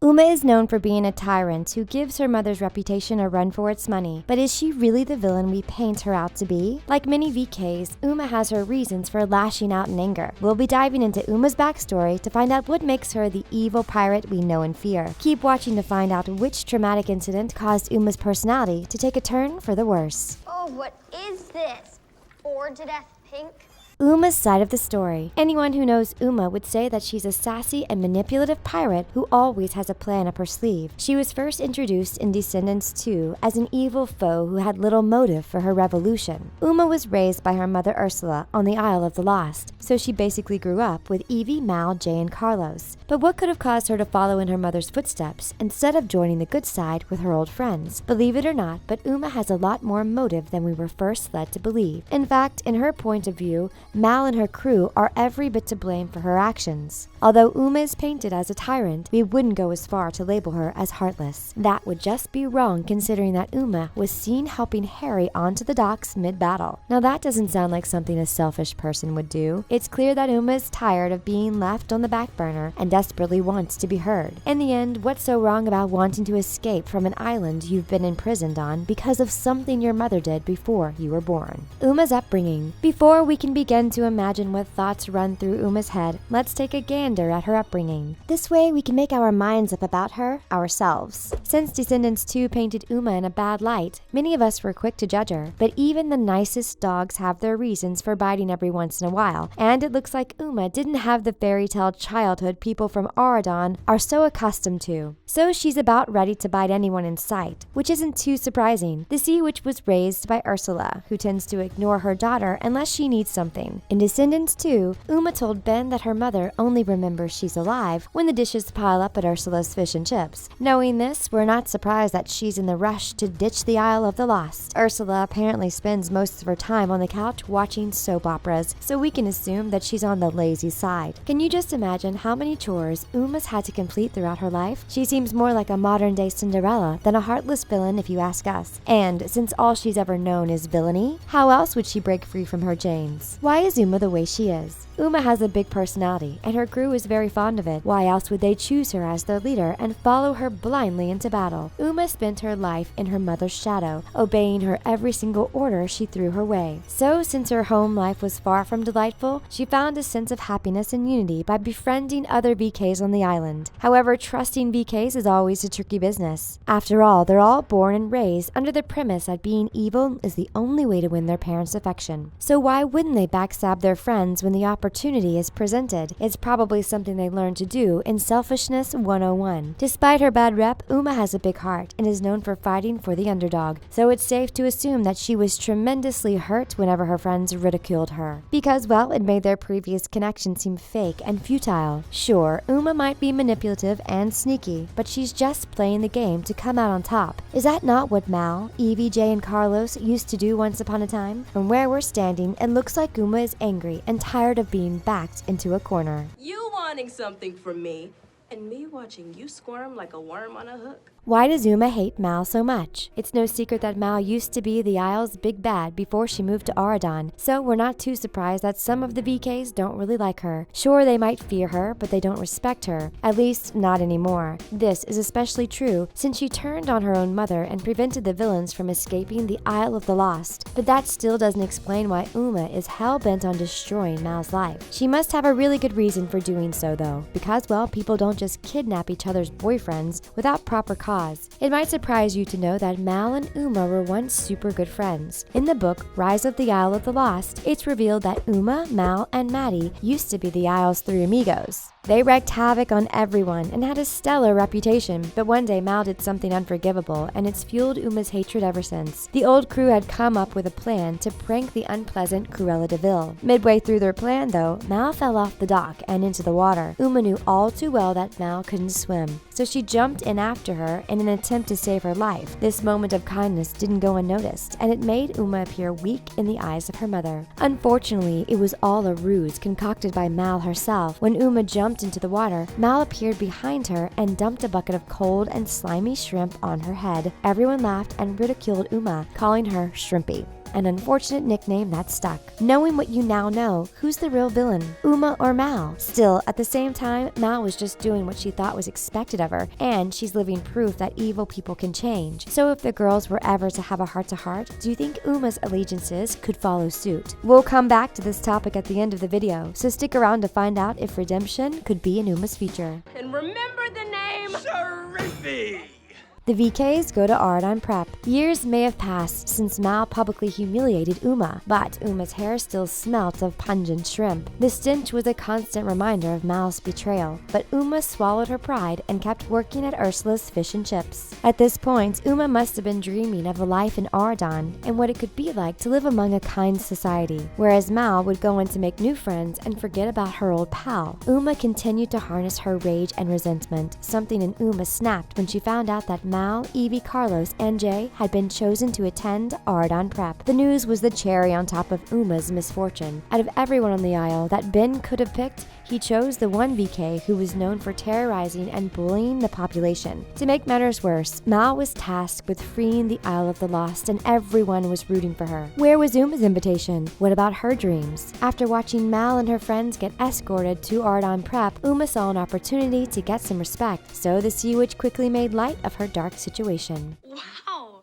Uma is known for being a tyrant who gives her mother's reputation a run for its money, but is she really the villain we paint her out to be? Like many VKs, Uma has her reasons for lashing out in anger. We'll be diving into Uma's backstory to find out what makes her the evil pirate we know and fear. Keep watching to find out which traumatic incident caused Uma's personality to take a turn for the worse. Oh, what is this? Bored to death pink? Uma's side of the story. Anyone who knows Uma would say that she's a sassy and manipulative pirate who always has a plan up her sleeve. She was first introduced in Descendants 2 as an evil foe who had little motive for her revolution. Uma was raised by her mother Ursula on the Isle of the Lost, so she basically grew up with Evie, Mal, Jay, and Carlos. But what could have caused her to follow in her mother's footsteps instead of joining the good side with her old friends? Believe it or not, but Uma has a lot more motive than we were first led to believe. In fact, in her point of view, Mal and her crew are every bit to blame for her actions. Although Uma is painted as a tyrant, we wouldn't go as far to label her as heartless. That would just be wrong considering that Uma was seen helping Harry onto the docks mid-battle. Now that doesn't sound like something a selfish person would do. It's clear that Uma is tired of being left on the back burner and desperately wants to be heard. In the end, what's so wrong about wanting to escape from an island you've been imprisoned on because of something your mother did before you were born? Uma's upbringing. Before we can begin to imagine what thoughts run through Uma's head, let's take a gander at her upbringing. This way we can make our minds up about her ourselves. Since Descendants 2 painted Uma in a bad light, many of us were quick to judge her, but even the nicest dogs have their reasons for biting every once in a while, and it looks like Uma didn't have the fairy tale childhood people from Auradon are so accustomed to. So she's about ready to bite anyone in sight, which isn't too surprising. The sea witch was raised by Ursula, who tends to ignore her daughter unless she needs something. In Descendants 2, Uma told Ben that her mother only remembers she's alive when the dishes pile up at Ursula's fish and chips. Knowing this, we're not surprised that she's in the rush to ditch the Isle of the Lost. Ursula apparently spends most of her time on the couch watching soap operas, so we can assume that she's on the lazy side. Can you just imagine how many chores Uma's had to complete throughout her life? She seems more like a modern-day Cinderella than a heartless villain if you ask us. And since all she's ever known is villainy, how else would she break free from her chains? Why is Uma the way she is? Uma has a big personality, and her crew is very fond of it. Why else would they choose her as their leader and follow her blindly into battle? Uma spent her life in her mother's shadow, obeying her every single order she threw her way. So, since her home life was far from delightful, she found a sense of happiness and unity by befriending other VKs on the island. However, trusting VKs is always a tricky business. After all, they're all born and raised under the premise that being evil is the only way to win their parents' affection. So why wouldn't they backstab their friends when the opportunity is presented? It's probably something they learned to do in Selfishness 101. Despite her bad rep, Uma has a big heart and is known for fighting for the underdog, so it's safe to assume that she was tremendously hurt whenever her friends ridiculed her. Because, well, it made their previous connection seem fake and futile. Sure, Uma might be manipulative and sneaky, but she's just playing the game to come out on top. Is that not what Mal, Evie, Jay, and Carlos used to do once upon a time? From where we're standing, it looks like Uma is angry and tired of being backed into a corner. You wanting something from me, and me watching you squirm like a worm on a hook. Why does Uma hate Mal so much? It's no secret that Mal used to be the Isle's big bad before she moved to Auradon, so we're not too surprised that some of the VKs don't really like her. Sure, they might fear her, but they don't respect her. At least, not anymore. This is especially true since she turned on her own mother and prevented the villains from escaping the Isle of the Lost. But that still doesn't explain why Uma is hell-bent on destroying Mal's life. She must have a really good reason for doing so, though, because, well, people don't just kidnap each other's boyfriends without proper cause. It might surprise you to know that Mal and Uma were once super good friends. In the book Rise of the Isle of the Lost, it's revealed that Uma, Mal, and Maddie used to be the Isle's three amigos. They wreaked havoc on everyone and had a stellar reputation, but one day Mal did something unforgivable, and it's fueled Uma's hatred ever since. The old crew had come up with a plan to prank the unpleasant Cruella de Vil. Midway through their plan, though, Mal fell off the dock and into the water. Uma knew all too well that Mal couldn't swim, so she jumped in after her in an attempt to save her life. This moment of kindness didn't go unnoticed, and it made Uma appear weak in the eyes of her mother. Unfortunately, it was all a ruse concocted by Mal herself. When Uma jumped into the water, Mal appeared behind her and dumped a bucket of cold and slimy shrimp on her head. Everyone laughed and ridiculed Uma, calling her Shrimpy. an unfortunate nickname that stuck. Knowing what you now know, who's the real villain, Uma or Mal? Still, at the same time, Mal was just doing what she thought was expected of her, and she's living proof that evil people can change. So if the girls were ever to have a heart-to-heart, do you think Uma's allegiances could follow suit? We'll come back to this topic at the end of the video, so stick around to find out if redemption could be in Uma's future. And remember the name Sharifi! The VKs go to Auradon Prep. Years may have passed since Mal publicly humiliated Uma, but Uma's hair still smelt of pungent shrimp. The stench was a constant reminder of Mal's betrayal, but Uma swallowed her pride and kept working at Ursula's fish and chips. At this point, Uma must have been dreaming of a life in Auradon and what it could be like to live among a kind society, whereas Mal would go on to make new friends and forget about her old pal. Uma continued to harness her rage and resentment. Something in Uma snapped when she found out that Mal, Evie, Carlos, and Jay had been chosen to attend Auradon Prep. The news was the cherry on top of Uma's misfortune. Out of everyone on the aisle that Ben could have picked, he chose the one VK who was known for terrorizing and bullying the population. To make matters worse, Mal was tasked with freeing the Isle of the Lost, and everyone was rooting for her. Where was Uma's invitation? What about her dreams? After watching Mal and her friends get escorted to Auradon Prep, Uma saw an opportunity to get some respect, so the Sea Witch quickly made light of her dark situation. Wow,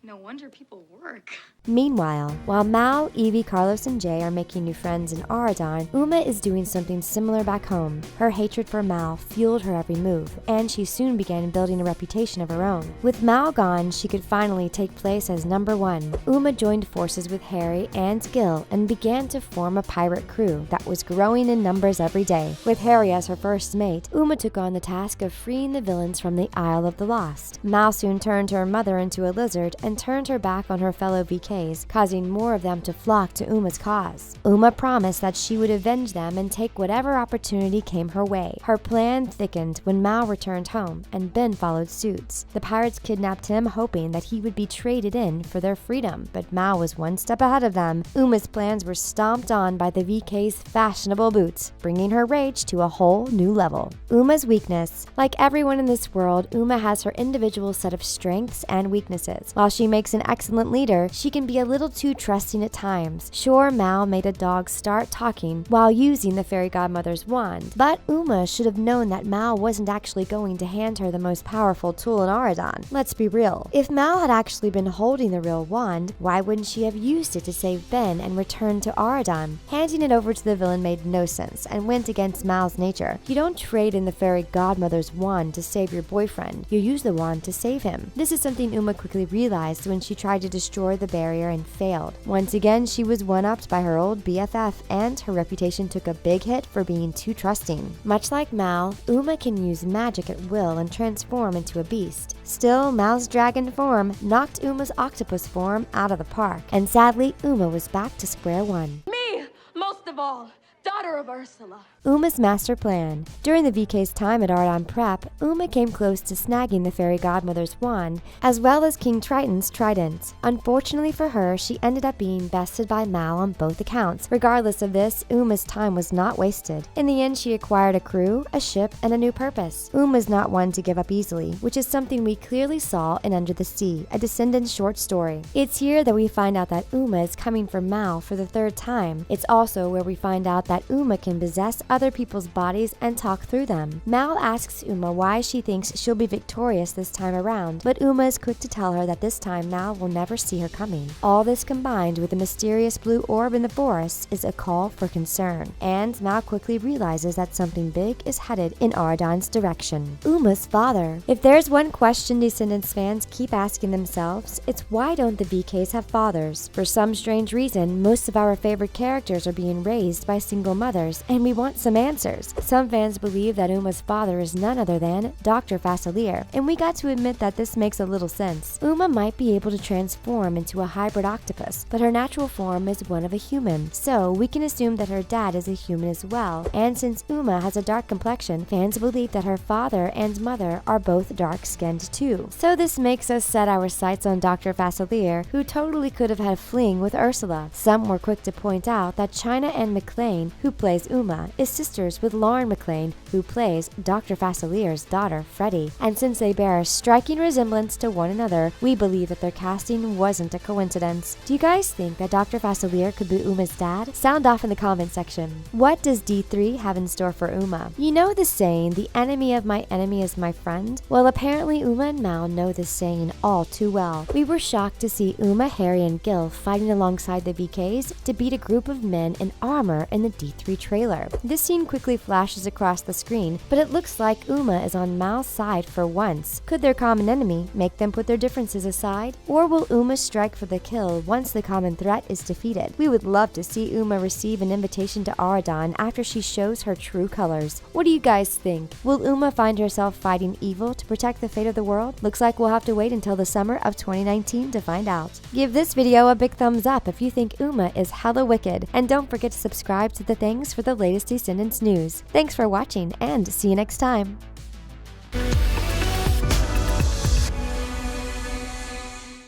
no wonder people work. Meanwhile, while Mal, Evie, Carlos, and Jay are making new friends in Auradon, Uma is doing something similar back home. Her hatred for Mal fueled her every move, and she soon began building a reputation of her own. With Mal gone, she could finally take place as number one. Uma joined forces with Harry and Gil and began to form a pirate crew that was growing in numbers every day. With Harry as her first mate, Uma took on the task of freeing the villains from the Isle of the Lost. Mal soon turned her mother into a lizard and turned her back on her fellow VK, causing more of them to flock to Uma's cause. Uma promised that she would avenge them and take whatever opportunity came her way. Her plan thickened when Mal returned home, and Ben followed suit. The pirates kidnapped him, hoping that he would be traded in for their freedom, but Mal was one step ahead of them. Uma's plans were stomped on by the VK's fashionable boots, bringing her rage to a whole new level. Uma's weakness. Like everyone in this world, Uma has her individual set of strengths and weaknesses. While she makes an excellent leader, she can be a little too trusting at times. Sure, Mal made a dog start talking while using the fairy godmother's wand, but Uma should have known that Mal wasn't actually going to hand her the most powerful tool in Auradon. Let's be real. If Mal had actually been holding the real wand, why wouldn't she have used it to save Ben and return to Auradon? Handing it over to the villain made no sense and went against Mal's nature. You don't trade in the fairy godmother's wand to save your boyfriend. You use the wand to save him. This is something Uma quickly realized when she tried to destroy the barrier and failed. Once again, she was one-upped by her old BFF, and her reputation took a big hit for being too trusting. Much like Mal, Uma can use magic at will and transform into a beast. Still, Mal's dragon form knocked Uma's octopus form out of the park, and sadly, Uma was back to square one. Me, most of all, daughter of Ursula. Uma's master plan. During the VK's time at Auradon Prep, Uma came close to snagging the fairy godmother's wand, as well as King Triton's trident. Unfortunately for her, she ended up being bested by Mal on both accounts. Regardless of this, Uma's time was not wasted. In the end, she acquired a crew, a ship, and a new purpose. Uma's not one to give up easily, which is something we clearly saw in Under the Sea, a Descendants short story. It's here that we find out that Uma is coming for Mal for the third time. It's also where we find out that Uma can possess other people's bodies and talk through them. Mal asks Uma why she thinks she'll be victorious this time around, but Uma is quick to tell her that this time Mal will never see her coming. All this combined with the mysterious blue orb in the forest is a call for concern, and Mal quickly realizes that something big is headed in Auradon's direction. Uma's father. If there's one question Descendants fans keep asking themselves, it's why don't the VKs have fathers? For some strange reason, most of our favorite characters are being raised by single mothers, and we want some answers. Some fans believe that Uma's father is none other than Dr. Facilier, and we got to admit that this makes a little sense. Uma might be able to transform into a hybrid octopus, but her natural form is one of a human, so we can assume that her dad is a human as well. And since Uma has a dark complexion, fans believe that her father and mother are both dark-skinned too. So this makes us set our sights on Dr. Facilier, who totally could have had a fling with Ursula. Some were quick to point out that China and McLean who plays Uma, is sisters with Lauren McLean, who plays Dr. Fasolier's daughter, Freddie. And since they bear a striking resemblance to one another, we believe that their casting wasn't a coincidence. Do you guys think that Dr. Fasolier could be Uma's dad? Sound off in the comment section. What does D3 have in store for Uma? You know the saying, the enemy of my enemy is my friend? Well, apparently Uma and Mal know this saying all too well. We were shocked to see Uma, Harry, and Gil fighting alongside the VKs to beat a group of men in armor in the D3 trailer. This scene quickly flashes across the screen, but it looks like Uma is on Mal's side for once. Could their common enemy make them put their differences aside? Or will Uma strike for the kill once the common threat is defeated? We would love to see Uma receive an invitation to Auradon after she shows her true colors. What do you guys think? Will Uma find herself fighting evil to protect the fate of the world? Looks like we'll have to wait until the summer of 2019 to find out. Give this video a big thumbs up if you think Uma is hella wicked, and don't forget to subscribe to The Things for the latest Descendants news. Thanks for watching, and see you next time!